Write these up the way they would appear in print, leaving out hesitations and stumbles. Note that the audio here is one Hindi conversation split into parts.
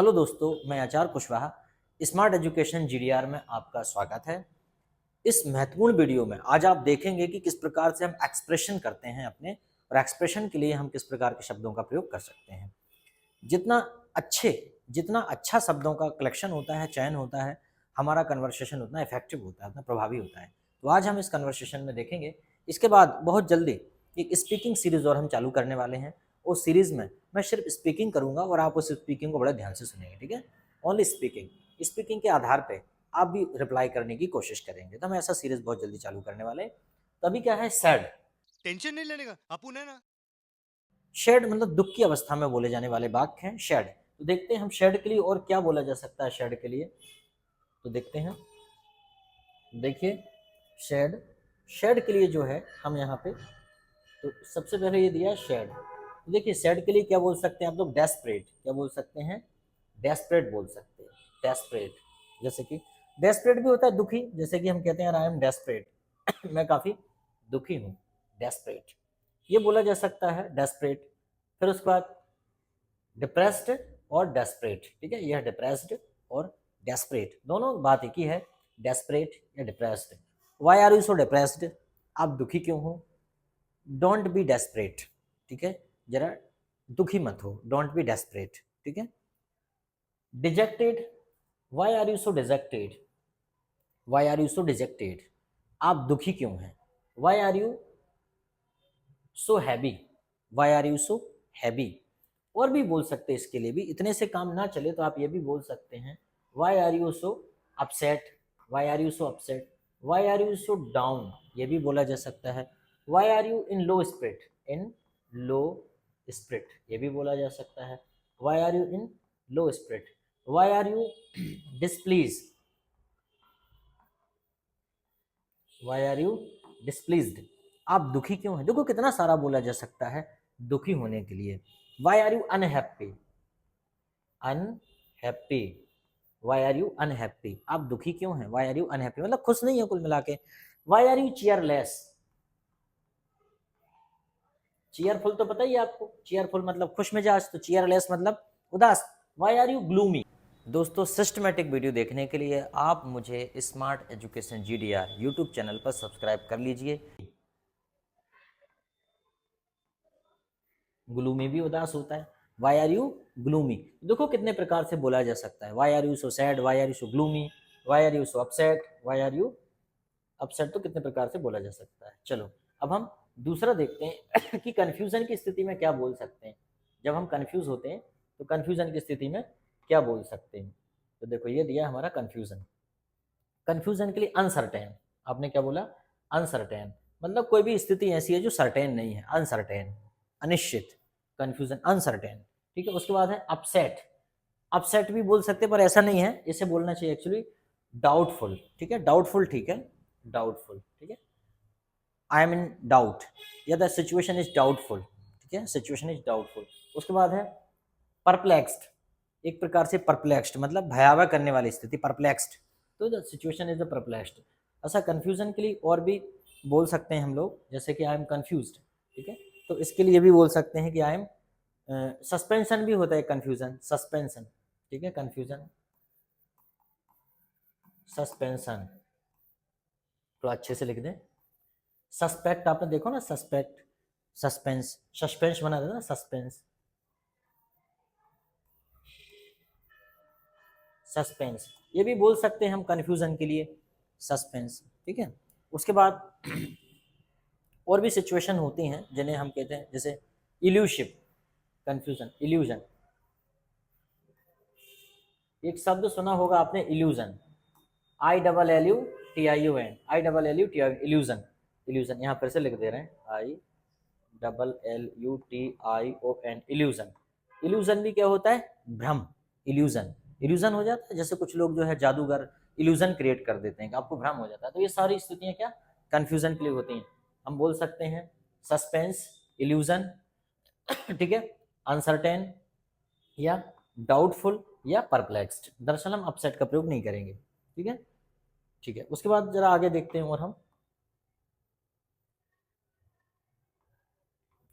हेलो दोस्तों, मैं आचार्य कुशवाहा। स्मार्ट एजुकेशन जीडीआर में आपका स्वागत है। इस महत्वपूर्ण वीडियो में आज आप देखेंगे कि किस प्रकार से हम एक्सप्रेशन करते हैं अपने, और एक्सप्रेशन के लिए हम किस प्रकार के शब्दों का प्रयोग कर सकते हैं। जितना अच्छे जितना अच्छा शब्दों का कलेक्शन होता है, चयन होता है, हमारा कन्वर्सेशन उतना इफेक्टिव होता है, उतना प्रभावी होता है। तो आज हम इस कन्वर्सेशन में देखेंगे। इसके बाद बहुत जल्दी एक स्पीकिंग सीरीज और हम चालू करने वाले हैं। उस सीरीज में मैं सिर्फ स्पीकिंग करूंगा और आप उस स्पीकिंग को बड़े ध्यान से सुनेंगे, ठीक है। Only speaking. स्पीकिंग के आधार पे आप भी रिप्लाई करने की कोशिश करेंगे। तो हम ऐसा सीरीज बहुत जल्दी चालू करने वाले हैं। तभी क्या है, सैड। टेंशन नहीं लेने का अपुन है ना। शेड मतलब दुख की अवस्था में बोले जाने वाले वाक्य हैं शेड। तो देखते हैं हम शेड के लिए और क्या बोला जा सकता है शेड के लिए। तो देखते हैं, देखिए शेड। शेड के लिए जो है हम यहाँ पे, तो सबसे पहले ये दिया शेड। तो देखिए शेड के लिए क्या बोल सकते हैं आप लोग, डेस्परेट। क्या बोल सकते हैं, डेस्परेट बोल सकते हैं। डेस्परेट, जैसे कि डेस्परेट भी होता है दुखी, जैसे कि हम कहते हैं आई एम डेस्परेट मैं काफ़ी दुखी हूँ। डेस्परेट ये बोला जा सकता है, डेस्परेट। फिर उसके बाद डिप्रेस्ड और डेस्परेट, ठीक है। यह डिप्रेस्ड और डेस्परेट दोनों बात एक ही है, डेस्परेट या depressed. Why are you so depressed, आप दुखी क्यों हो। डोंट बी डेस्परेट, ठीक है, जरा दुखी मत हो, डोंट बी डेस्परेट, ठीक है। Dejected, why are you so dejected, why are you so dejected, आप दुखी क्यों हैं। Why are you so heavy, why are you so heavy. और भी बोल सकते हैं, इसके लिए भी इतने से काम ना चले तो आप ये भी बोल सकते हैं, why are you so upset, why are you so upset, why are you so down, ये भी बोला जा सकता है। Why are you in low spirit, in low spirit, ये भी बोला जा सकता है। Why are you in low spirit, why are you displease, why are you displeased, आप दुखी क्यों हैं। देखो कितना सारा बोला जा सकता है दुखी होने के लिए। Why are you unhappy, unhappy, why are you unhappy, आप दुखी क्यों हैं। वाई आर यू अनहैप्पी मतलब खुश नहीं है कुल मिला के। वाई आर यू चीयरलेस, चीयरफुल तो पता ही है आपको, चीयरफुल मतलब खुश मिजाज, तो चीयरलेस मतलब उदास। Why are you gloomy. दोस्तों, सिस्टमेटिक वीडियो देखने के लिए आप मुझे smart education GDR YouTube channel पर सब्सक्राइब कर लीजिए। ग्लूमी भी उदास होता है, वाई आर यू ग्लूमी। देखो कितने प्रकार से बोला जा सकता है, why are you so sad, why are you so gloomy, why are you so upset, why are you upset, तो कितने प्रकार से बोला जा सकता है। चलो अब हम दूसरा देखते हैं कि कन्फ्यूजन की स्थिति में क्या बोल सकते हैं। जब हम कन्फ्यूज होते हैं तो कन्फ्यूजन की स्थिति में क्या बोल सकते हैं। तो देखो ये दिया हमारा कन्फ्यूजन। कन्फ्यूजन के लिए अनसर्टेन, आपने क्या बोला, अनसर्टेन मतलब कोई भी स्थिति ऐसी है जो सर्टेन नहीं है, अनसर्टेन, अनिश्चित। कन्फ्यूजन अनसर्टेन, ठीक है। उसके बाद है अपसेट। अपसेट भी बोल सकते पर ऐसा नहीं है, इसे बोलना चाहिए एक्चुअली डाउटफुल, ठीक है। डाउटफुल ठीक है, डाउटफुल ठीक है। आई एम इन डाउट, या द सिचुएशन इज डाउटफुल, ठीक है, सिचुएशन इज डाउटफुल। उसके बाद है परप्लेक्स्ड, एक प्रकार से परप्लेक्स्ड मतलब भयावह करने वाली स्थिति, परप्लेक्स्ड, तो द सिचुएशन इज परप्लेक्स्ड। ऐसा कन्फ्यूजन के लिए और भी बोल सकते हैं हम लोग, जैसे कि आई एम कन्फ्यूज्ड, ठीक है। तो इसके लिए भी बोल सकते हैं कि आई एम, सस्पेंशन भी होता है कन्फ्यूजन, सस्पेंशन, ठीक है, कन्फ्यूजन सस्पेंशन, तो अच्छे से लिख दें। सस्पेक्ट आपने देखो ना, सस्पेक्ट, सस्पेंस, सस्पेंस बना देना, सस्पेंस, सस्पेंस, ये भी बोल सकते हैं हम कन्फ्यूजन के लिए, सस्पेंस, ठीक है। उसके बाद और भी सिचुएशन होती हैं जिन्हें हम कहते हैं, जैसे इल्यूशिव, कन्फ्यूजन, इल्यूजन। एक शब्द सुना होगा आपने, illusion, I double L U T I U N, I double L U T I, illusion, illusion, यहाँ फिर से लिख दे रहे हैं, I double L U T I O N, illusion. Illusion भी क्या होता है, भ्रम, इल्यूजन, इल्यूजन हो जाता है। जैसे कुछ लोग जो है जादूगर इल्यूजन क्रिएट कर देते हैं कि आपको भ्रम हो जाता है। तो ये सारी स्थितियां क्या, कंफ्यूजन के लिए होती हैं। हम बोल सकते हैं सस्पेंस, इल्यूजन, ठीक है, अनसर्टेन या डाउटफुल या परप्लेक्स्ड। दरअसल हम अपसेट का प्रयोग नहीं करेंगे, ठीक है, ठीक है। उसके बाद जरा आगे देखते हैं और हम,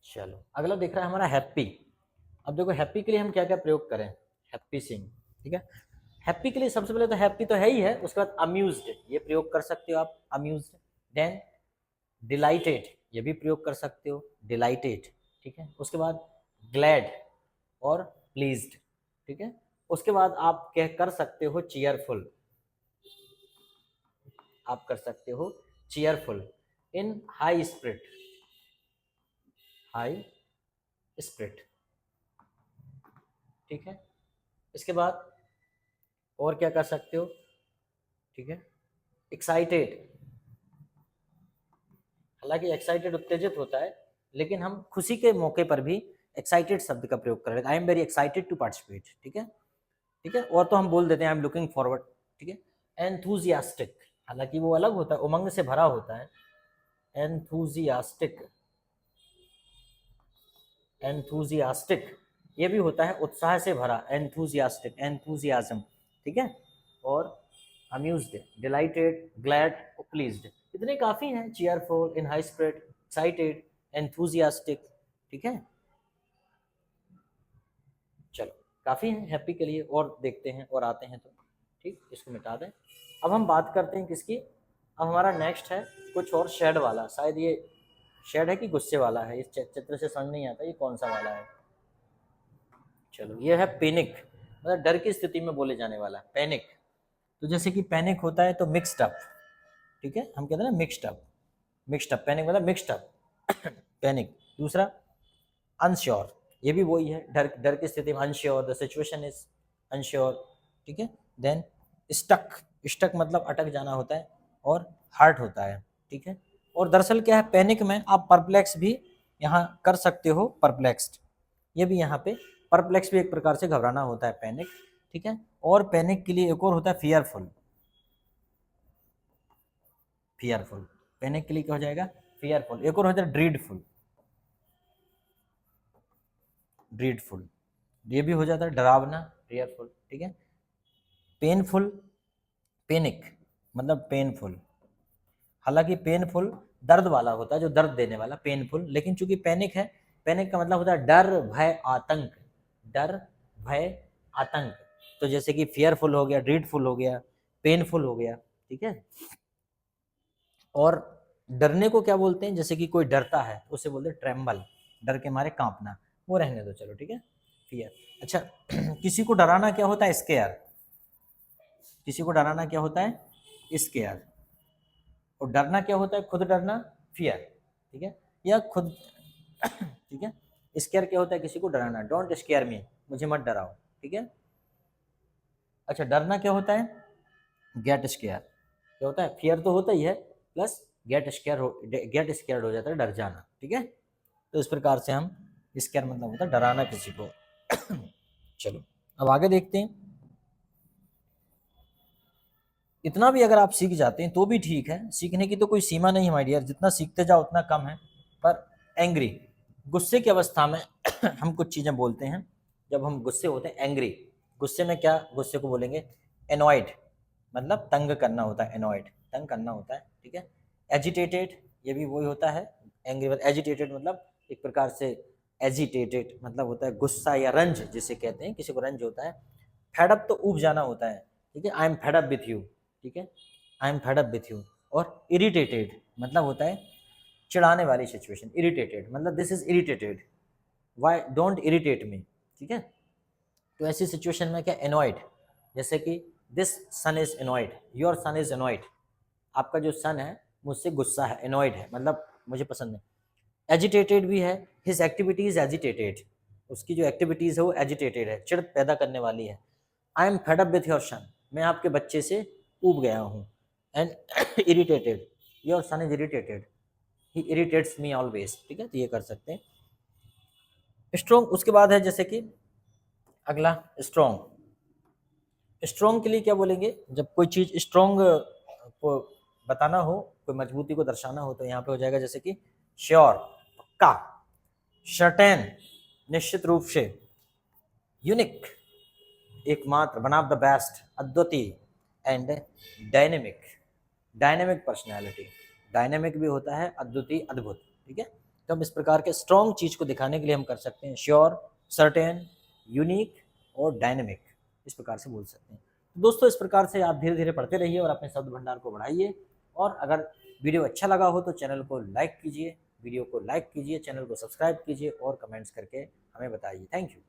चलो अगला देख रहा है हमारा हैप्पी। अब देखो हैप्पी के लिए हम क्या क्या प्रयोग करें, हैप्पी सिंह, ठीक है। हैप्पी के लिए सबसे पहले तो हैप्पी तो है ही है, उसके बाद अम्यूज्ड ये प्रयोग कर सकते हो आप, अम्यूज्ड। देन डिलाइटेड ये भी प्रयोग कर सकते हो, डिलाइटेड, ठीक है। उसके बाद ग्लैड और प्लीज्ड, ठीक है। उसके बाद आप कह कर सकते हो चीयरफुल, आप कर सकते हो चीयरफुल, इन हाई स्पिरिट, हाई स्पिरिट, ठीक है। इसके बाद और क्या कर सकते हो, ठीक है, एक्साइटेड, हालांकि एक्साइटेड उत्तेजित होता है, लेकिन हम खुशी के मौके पर भी एक्साइटेड शब्द का प्रयोग करेंगे, I am very excited to participate, ठीक है, ठीक है। और तो हम बोल देते हैं आई एम लुकिंग फॉरवर्ड, ठीक है। एंथुजियास्टिक, हालांकि वो अलग होता है, उमंग से भरा होता है, एंथुजियास्टिक, एंथुजियास्टिक ये भी होता है उत्साह से भरा, एंथुजियास्टिक, एंथुजियाज्म, ठीक है। और अम्यूज्ड, डिलाइटेड, ग्लैड, प्लीज्ड, इतने काफ़ी हैं, चीयरफुल, इन हाई स्पिरिट, एक्साइटेड, एंथुजियास्टिक, ठीक है। चलो काफ़ी हैं हैप्पी के लिए, और देखते हैं और आते हैं तो, ठीक, इसको मिटा दें। अब हम बात करते हैं किसकी, अब हमारा नेक्स्ट है कुछ और शेड वाला, शायद ये शेड है कि गुस्से वाला है, इस चित्र से समझ नहीं आता ये कौन सा वाला है। चलो ये है पैनिक, मतलब डर की स्थिति में बोले जाने वाला पैनिक। तो जैसे कि पैनिक होता है तो मिक्स्ड अप, ठीक है, हम कहते हैं ना mixed up, mixed up, panic मतलब मिक्स्ड अप पैनिक। दूसरा अनश्योर, ये भी वही है, डर डर की स्थिति में unsure, the situation is unsure, ठीक है। देन स्टक, स्टक मतलब अटक जाना होता है, और हार्ट होता है, ठीक है। और दरअसल क्या है, पैनिक में आप परप्लेक्स भी यहाँ कर सकते हो, परप्लेक्स्ड, ये भी यहाँ पे परप्लेक्स भी एक प्रकार से घबराना होता है पैनिक, ठीक है। और पैनिक के लिए एक और होता है फियरफुल, फियरफुल, पैनिक के लिए क्या हो जाएगा, फियरफुल। एक और होता है ड्रीडफुल, ड्रीडफुल ये भी हो जाता है डरावना, फियरफुल, ठीक है। पेनफुल, पैनिक मतलब पेनफुल, हालांकि पेनफुल दर्द वाला होता है, जो दर्द देने वाला पेनफुल, लेकिन चूंकि पैनिक है, पैनिक का मतलब होता है डर भय आतंक, डर भय आतंक। तो जैसे कि फियरफुल हो गया, ड्रीडफुल हो गया, पेनफुल हो गया, ठीक है। और डरने को क्या बोलते हैं, जैसे कि कोई डरता है उसे बोलते हैं ट्रेम्बल, डर के मारे कांपना, वो रहने दो, चलो ठीक है, फियर। अच्छा किसी को डराना क्या होता है, स्केयर, किसी को डराना क्या होता है, स्केयर। और डरना क्या होता है, खुद डरना, फियर, ठीक है, या खुद ठीक है। स्केयर क्या होता है, किसी को डराना, डोंट स्केयर मी, मुझे मत डराओ, ठीक है। अच्छा डरना क्या होता है, गेट स्केयर, क्या होता है, फियर तो होता ही है, प्लस गेट स्केयर हो, गेट स्केयर्ड हो जाता है, डर जाना, ठीक है। तो इस प्रकार से हम, स्केयर मतलब होता है डराना किसी को चलो अब आगे देखते हैं। इतना भी अगर आप सीख जाते हैं तो भी ठीक है, सीखने की तो कोई सीमा नहीं है माय डियर, जितना सीखते जाओ उतना कम है। पर एंग्री, गुस्से की अवस्था में हम कुछ चीज़ें बोलते हैं, जब हम गुस्से होते हैं, एंग्री, गुस्से में क्या, गुस्से को बोलेंगे एनॉयड, मतलब तंग करना होता है, एनॉयड तंग करना होता है, ठीक है। एजिटेटेड ये भी वही होता है, एंग्री मतलब एजिटेटेड मतलब एक प्रकार से, एजिटेटेड मतलब होता है गुस्सा या रंज जिसे कहते हैं, किसी को रंज होता है। फेडअप तो ऊब जाना होता है, ठीक है, I am fed up with you, ठीक है, I am fed up with you. और इरिटेटेड मतलब होता है चिढ़ाने वाली सिचुएशन, इरिटेटेड मतलब this is irritated, why don't irritate me, ठीक है। तो ऐसी सिचुएशन में क्या, एनॉयड, जैसे कि this son is annoyed, your son is annoyed, आपका जो सन है मुझसे गुस्सा है, एनॉयड है मतलब मुझे पसंद नहीं। एजिटेटेड भी है, हिज एक्टिविटी इज एजिटेटेड, उसकी जो एक्टिविटीज़ है वो एजिटेटेड है, चिड़ पैदा करने वाली है। I am fed up with your son, मैं आपके बच्चे से ऊब गया हूँ। And irritated, your son is irritated, he irritates me always, ठीक है, तो ये कर सकते हैं। स्ट्रॉन्ग उसके बाद है, जैसे कि अगला स्ट्रॉन्ग, स्ट्रॉन्ग के लिए क्या बोलेंगे, जब कोई चीज़ स्ट्रॉन्ग को बताना हो, कोई मजबूती को दर्शाना हो, तो यहाँ पे हो जाएगा जैसे कि श्योर पक्का, सर्टेन निश्चित रूप से, यूनिक एकमात्र, वन ऑफ द बेस्ट अद्वितीय, and dynamic, dynamic personality, dynamic भी होता है, अद्वितीय अद्भुत, ठीक है। तो हम इस प्रकार के स्ट्रॉन्ग चीज़ को दिखाने के लिए हम कर सकते हैं श्योर, सर्टेन, यूनिक और डायनेमिक, इस प्रकार से बोल सकते हैं। तो दोस्तों इस प्रकार से आप धीरे धीरे पढ़ते रहिए और अपने शब्द भंडार को बढ़ाइए। और अगर वीडियो अच्छा लगा हो तो चैनल को लाइक कीजिए, वीडियो को लाइक कीजिए, चैनल को सब्सक्राइब कीजिए और कमेंट्स करके हमें बताइए। Thank you.